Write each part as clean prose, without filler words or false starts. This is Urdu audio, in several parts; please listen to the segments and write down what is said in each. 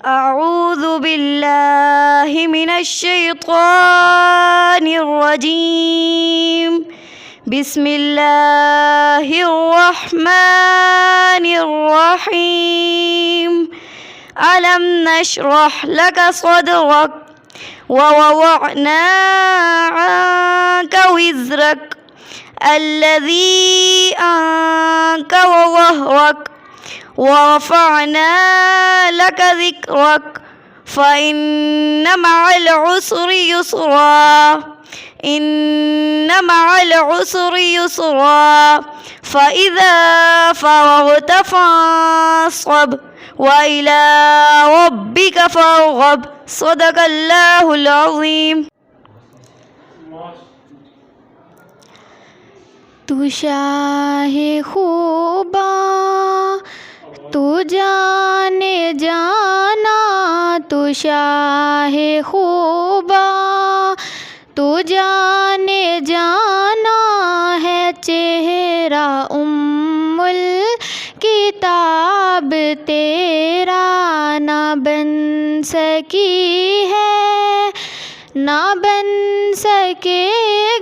أعوذ بالله من الشيطان الرجيم بسم الله الرحمن الرحيم ألم نشرح لك صدرك ووضعنا عنك وزرك الذي أنقض ظهرك ورفعنا لك ذكرك فإن مع العسر يسرا إن مع العسر يسرا فإذا فرغت فانصب وإلى ربك فارغب صدق اللہ العظیم. تو شاہ خوباں تو جانے جانا، تو شاہ خوباں تو جانے جانا ہے، چہرہ ام الکتاب تیرا نہ بن سکی ہے، نہ بن سکے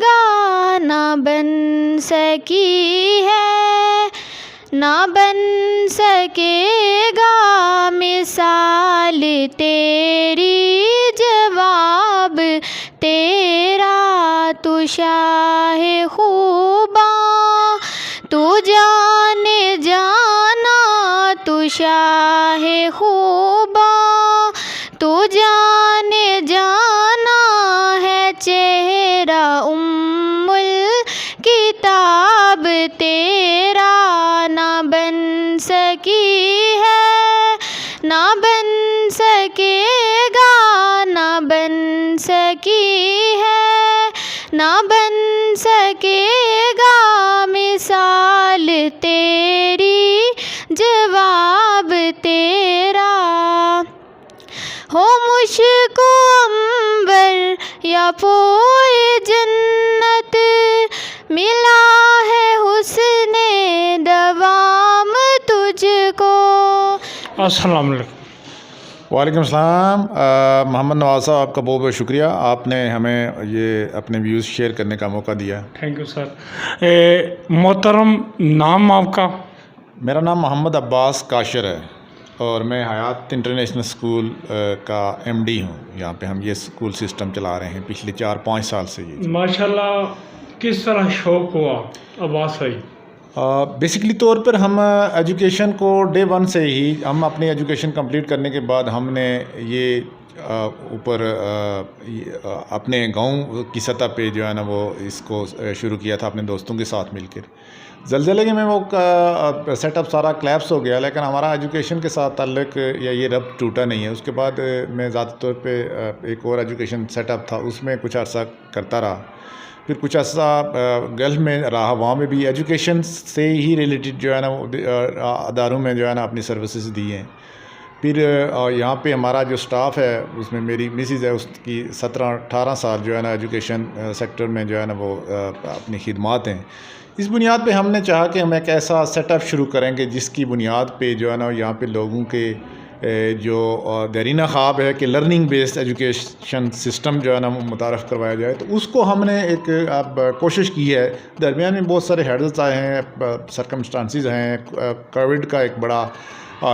گا، نہ بن سکی ہے، نہ بن سکے گا مثال تیری، جواب تیرا. تو شاہ خوباں تو جانے جانا، تو شاہ خوباں تو جانے جانا ہے، چہرہ ام الکتاب تیرا نہ بن سکی ہے، نہ بن سکے گا، نہ بن سکی ہے، نہ بن سکے گا مثال تیری، جواب تیرا. ہو مشک و عنبر یا پوئے جنت، ملا ہے حسن دوام تجھ کو. السلام علیکم. وعلیکم السلام. محمد نواز صاحب آپ کا بہت بہت شکریہ، آپ نے ہمیں یہ اپنے ویوز شیئر کرنے کا موقع دیا. Thank you sir. محترم نام آپ کا؟ میرا نام محمد عباس کاشر ہے اور میں حیات انٹرنیشنل اسکول کا ایم ڈی ہوں. یہاں پہ ہم یہ اسکول سسٹم چلا رہے ہیں پچھلے 4-5 سال سے. یہ ماشاءاللہ کس طرح شوق ہوا عباس بھائی؟ بیسکلی طور پر ہم ایجوکیشن کو ڈے 1 سے ہی، ہم اپنی ایجوکیشن کمپلیٹ کرنے کے بعد ہم نے یہ اوپر اپنے گاؤں کی سطح پہ جو ہے نا وہ اس کو شروع کیا تھا اپنے دوستوں کے ساتھ مل کر. زلزلے کے میں وہ سیٹ اپ سارا کلیپس ہو گیا، لیکن ہمارا ایجوکیشن کے ساتھ تعلق یا یہ ربط ٹوٹا نہیں ہے. اس کے بعد میں ذاتی طور پہ ایک اور ایجوکیشن سیٹ اپ تھا، اس میں کچھ عرصہ کرتا رہا. پھر کچھ عرصہ گلف میں رہا، وہاں میں بھی ایجوکیشن سے ہی ریلیٹڈ جو ہے نا اداروں میں جو ہے نا اپنی سروسز دی ہیں. پھر یہاں پہ ہمارا جو سٹاف ہے اس میں میری مسز ہے، اس کی 17-18 سال جو ہے نا ایجوکیشن سیکٹر میں جو ہے نا وہ اپنی خدمات ہیں. اس بنیاد پہ ہم نے چاہا کہ ہم ایک ایسا سیٹ اپ شروع کریں گے جس کی بنیاد پہ جو ہے نا یہاں پہ لوگوں کے جو دیرینہ خواب ہے کہ لرننگ بیسڈ ایجوکیشن سسٹم جو ہے نا متعارف کروایا جائے. تو اس کو ہم نے ایک اب کوشش کی ہے. درمیان میں بہت سارے ہیڈلز آئے ہیں، سرکمسٹانسز ہیں، کووڈ کا ایک بڑا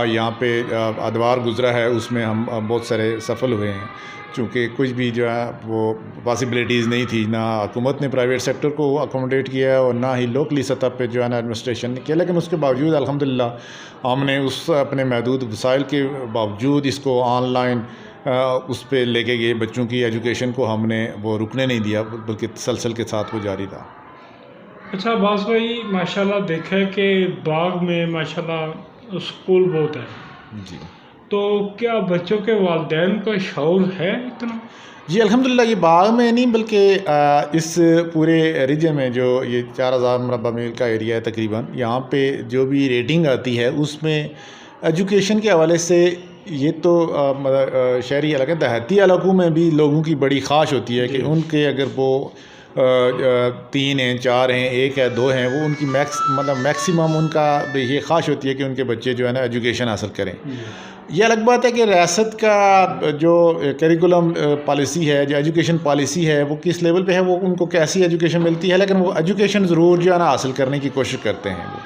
یہاں پہ ادوار گزرا ہے، اس میں ہم بہت سارے سفل ہوئے ہیں. چونکہ کچھ بھی جو ہے وہ پاسبلٹیز نہیں تھی، نہ حکومت نے پرائیویٹ سیکٹر کو اکوموڈیٹ کیا اور نہ ہی لوکلی سطح پہ جو ہے نا ایڈمنسٹریشن نے کیا. لیکن اس کے باوجود الحمدللہ ہم نے اس اپنے محدود وسائل کے باوجود اس کو آن لائن اس پہ لے کے گئے. بچوں کی ایجوکیشن کو ہم نے وہ رکنے نہیں دیا، بلکہ تسلسل کے ساتھ وہ جاری رہا. اچھا عباس بھائی، ماشاءاللہ دیکھا ہے کہ باغ میں ماشاءاللہ اسکول بہت ہے. جی. تو کیا بچوں کے والدین کا شعور ہے اتنا؟ جی الحمدللہ، یہ باغ میں نہیں بلکہ اس پورے ریجن میں جو یہ 4000 مربع میل کا ایریا ہے تقریباً، یہاں پہ جو بھی ریٹنگ آتی ہے اس میں ایجوکیشن کے حوالے سے یہ تو شہری علاقے دیہاتی علاقوں میں بھی لوگوں کی بڑی خواہش ہوتی ہے کہ ان کے اگر وہ 3 ہیں 4 ہیں 1 ہے 2 ہیں، وہ ان کی میکسیمم ان کا یہ خواہش ہوتی ہے کہ ان کے بچے جو ہے نا ایجوکیشن حاصل کریں. یہ الگ بات ہے کہ ریاست کا جو کریکولم پالیسی ہے، جو ایجوکیشن پالیسی ہے، وہ کس لیول پہ ہے، وہ ان کو کیسی ایجوکیشن ملتی ہے، لیکن وہ ایجوکیشن ضرور جو ہے نا حاصل کرنے کی کوشش کرتے ہیں وہ.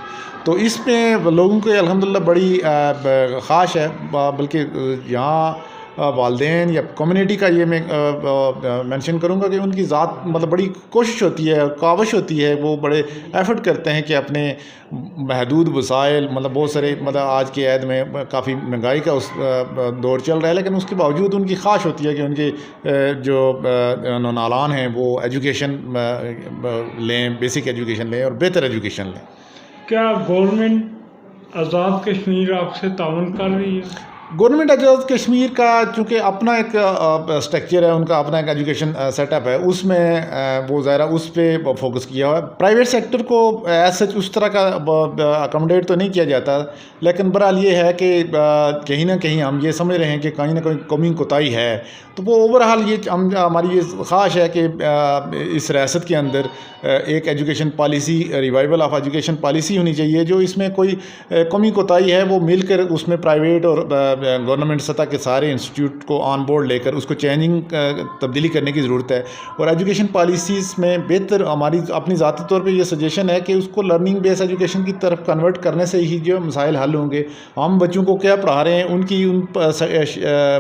تو اس میں لوگوں کو الحمدللہ بڑی خواہش ہے، بلکہ یہاں والدین یا کمیونٹی کا یہ میں مینشن کروں گا کہ ان کی ذات مطلب بڑی کوشش ہوتی ہے، کاوش ہوتی ہے، وہ بڑے ایفرٹ کرتے ہیں کہ اپنے محدود وسائل، مطلب بہت سارے مطلب آج کے عہد میں کافی مہنگائی کا اس دور چل رہا ہے، لیکن اس کے باوجود ان کی خواہش ہوتی ہے کہ ان کے جو نونالان ہیں وہ ایجوکیشن لیں، بیسک ایجوکیشن لیں اور بہتر ایجوکیشن لیں. کیا گورنمنٹ آزاد کشمیر آپ سے تعاون کر رہی ہے؟ گورنمنٹ آزاد کشمیر کا چونکہ اپنا ایک اسٹرکچر ہے، ان کا اپنا ایک ایجوکیشن سیٹ اپ ہے، اس میں وہ ظاہرہ اس پہ فوکس کیا ہوا ہے. پرائیویٹ سیکٹر کو ایز سچ اس طرح کا اکوموڈیٹ تو نہیں کیا جاتا، لیکن بہرحال یہ ہے کہ کہیں نہ کہیں ہم یہ سمجھ رہے ہیں کہ کہیں نہ کہیں کمی کوتاہی ہے. تو وہ اوورآل یہ ہماری یہ خواہش ہے کہ اس ریاست کے اندر ایک education policy, revival of education policy ہونی چاہیے، جو اس میں کوئی کمی کوتاہی ہے وہ مل کر اس میں پرائیویٹ اور گورنمنٹ سطح کے سارے انسٹیٹیوٹ کو آن بورڈ لے کر اس کو چینجنگ تبدیلی کرنے کی ضرورت ہے. اور ایجوکیشن پالیسیز میں بہتر ہماری اپنی ذاتی طور پہ یہ سجیشن ہے کہ اس کو لرننگ بیس ایجوکیشن کی طرف کنورٹ کرنے سے ہی جو مسائل حل ہوں گے. ہم بچوں کو کیا پڑھا رہے ہیں، ان کی ان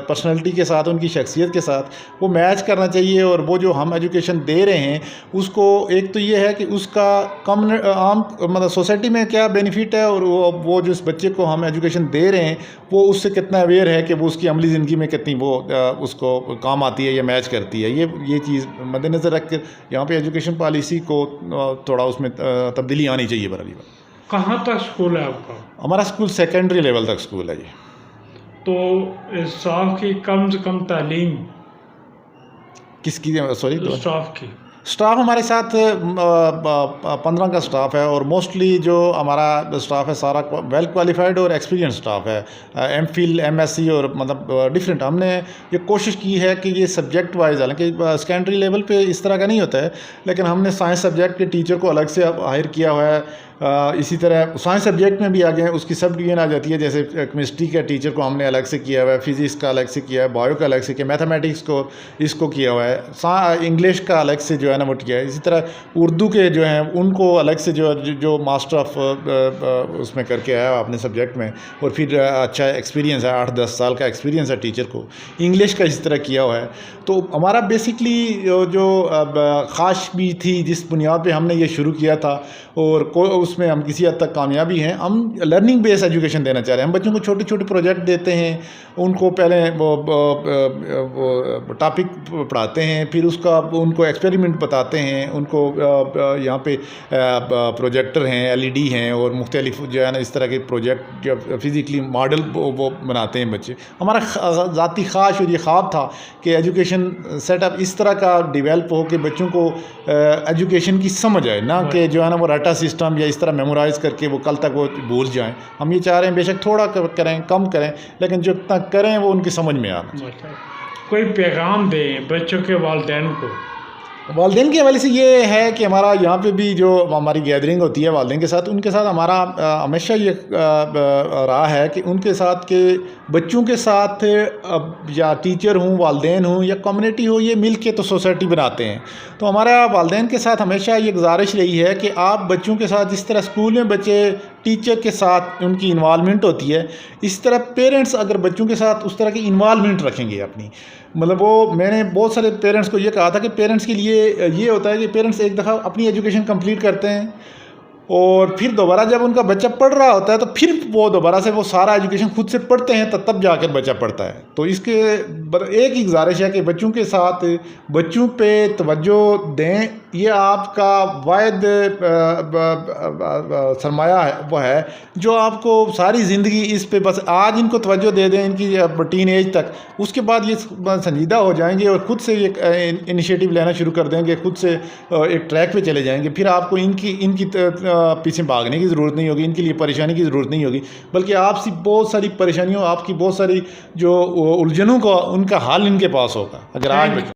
پرسنالٹی کے ساتھ، ان کی شخصیت کے ساتھ وہ میچ کرنا چاہیے. اور وہ جو ہم ایجوکیشن دے رہے ہیں اس کو ایک تو یہ ہے کہ اس کا عام مطلب سوسائٹی میں کیا بینیفٹ ہے، اور وہ جو اس بچے کو ہم ایجوکیشن دے رہے ہیں وہ اس سے کتنا اویئر ہے کہ وہ اس کی عملی زندگی میں کتنی وہ اس کو کام آتی ہے یا میچ کرتی ہے. یہ چیز مد نظر رکھ کر یہاں پہ ایجوکیشن پالیسی کو تھوڑا اس میں تبدیلی آنی چاہیے. برابر. کہاں تک اسکول ہے آپ کا؟ ہمارا اسکول سیکنڈری لیول تک اسکول ہے جی. تو اسٹاف کی کم سے کم تعلیم کس کی؟ سوری، اسٹاف کی. اسٹاف ہمارے ساتھ 15 کا اسٹاف ہے، اور موسٹلی جو ہمارا اسٹاف ہے سارا ویل کوالیفائڈ اور ایکسپیرینس اسٹاف ہے. M Phil, M S C اور مطلب ڈفرینٹ. ہم نے یہ کوشش کی ہے کہ یہ سبجیکٹ وائز، حالانکہ سیکنڈری لیول پہ اس طرح کا نہیں ہوتا ہے، لیکن ہم نے سائنس سبجیکٹ کے ٹیچر کو الگ سے ہائر کیا ہوا ہے. اسی طرح سائنس سبجیکٹ میں بھی آگے ہیں، اس کی سب ڈویژن آ جاتی ہے. جیسے کیمسٹری کا ٹیچر کو ہم نے الگ سے کیا ہوا ہے، فزکس کا الگ سے کیا ہے، بایو کا الگ سے کیا، میتھمیٹکس کو اس کو کیا ہوا ہے، انگلش کا الگ سے جو ہے نا وہ کیا ہے. اسی طرح اردو کے جو ہیں ان کو الگ سے جو ماسٹر آف اس میں کر کے آیا اپنے سبجیکٹ میں، اور پھر اچھا ایکسپیرینس ہے، 8-10 سال کا ایکسپیرینس ہے ٹیچر کو. انگلش کا اسی طرح کیا ہوا ہے. تو ہمارا بیسکلی جو خواہش بھی تھی جس بنیاد پہ ہم نے یہ شروع کیا تھا، اور اس میں ہم کسی حد تک کامیابی ہیں. ہم لرننگ بیس ایجوکیشن دینا چاہ رہے ہیں. ہم بچوں کو چھوٹے چھوٹے پروجیکٹ دیتے ہیں، ان کو پہلے وہ ٹاپک پڑھاتے ہیں، پھر اس کا ان کو ایکسپیریمنٹ بتاتے ہیں. ان کو یہاں پہ پروجیکٹر ہیں، LED ہیں، اور مختلف جو ہے نا اس طرح کے پروجیکٹ جو فزیکلی ماڈل وہ بناتے ہیں بچے. ہمارا ذاتی خواہش اور یہ خواب تھا کہ ایجوکیشن سیٹ اپ اس طرح کا ڈیولپ ہو کہ بچوں کو ایجوکیشن کی سمجھ آئے، نہ کہ جو ہے نا وہ ڈاٹا سسٹم یا اس طرح میمورائز کر کے وہ کل تک وہ بھول جائیں. ہم یہ چاہ رہے ہیں بے شک تھوڑا کریں، کم کریں، لیکن جو تک کریں وہ ان کی سمجھ میں آنا. کوئی پیغام دیں بچوں کے والدین کو؟ والدین کے حوالے سے یہ ہے کہ ہمارا یہاں پہ بھی جو ہماری گیدرنگ ہوتی ہے والدین کے ساتھ، ان کے ساتھ ہمارا ہمیشہ یہ رہا ہے کہ ان کے ساتھ کہ بچوں کے ساتھ یا ٹیچر ہوں، والدین ہوں یا کمیونٹی ہو، یہ مل کے تو سوسائٹی بناتے ہیں. تو ہمارا والدین کے ساتھ ہمیشہ یہ گزارش رہی ہے کہ آپ بچوں کے ساتھ جس طرح اسکول میں بچے ٹیچر کے ساتھ ان کی انوالومنٹ ہوتی ہے، اس طرح پیرنٹس اگر بچوں کے ساتھ اس طرح کی انوالومنٹ رکھیں گے اپنی، مطلب وہ میں نے بہت سارے پیرنٹس کو یہ کہا تھا کہ پیرنٹس کے لیے یہ ہوتا ہے کہ پیرنٹس ایک دفعہ اپنی ایجوکیشن کمپلیٹ کرتے ہیں، اور پھر دوبارہ جب ان کا بچہ پڑھ رہا ہوتا ہے تو پھر وہ دوبارہ سے وہ سارا ایجوکیشن خود سے پڑھتے ہیں، تب جا کر بچہ پڑھتا ہے. تو اس کے ایک ہی گزارش ہے کہ بچوں کے ساتھ بچوں پہ توجہ دیں. یہ آپ کا واحد سرمایہ ہے، وہ ہے جو آپ کو ساری زندگی اس پہ بس آج ان کو توجہ دے دیں ان کی ٹین ایج تک، اس کے بعد یہ سنجیدہ ہو جائیں گے اور خود سے ایک انیشیٹو لینا شروع کر دیں گے، خود سے ایک ٹریک پہ چلے جائیں گے. پھر آپ کو ان کی پیچھے بھاگنے کی ضرورت نہیں ہوگی، ان کے لیے پریشانی کی ضرورت نہیں ہوگی، بلکہ آپ سے بہت ساری پریشانیوں، آپ کی بہت ساری جو الجھنوں کا ان کا حل ان کے پاس ہوگا اگر آج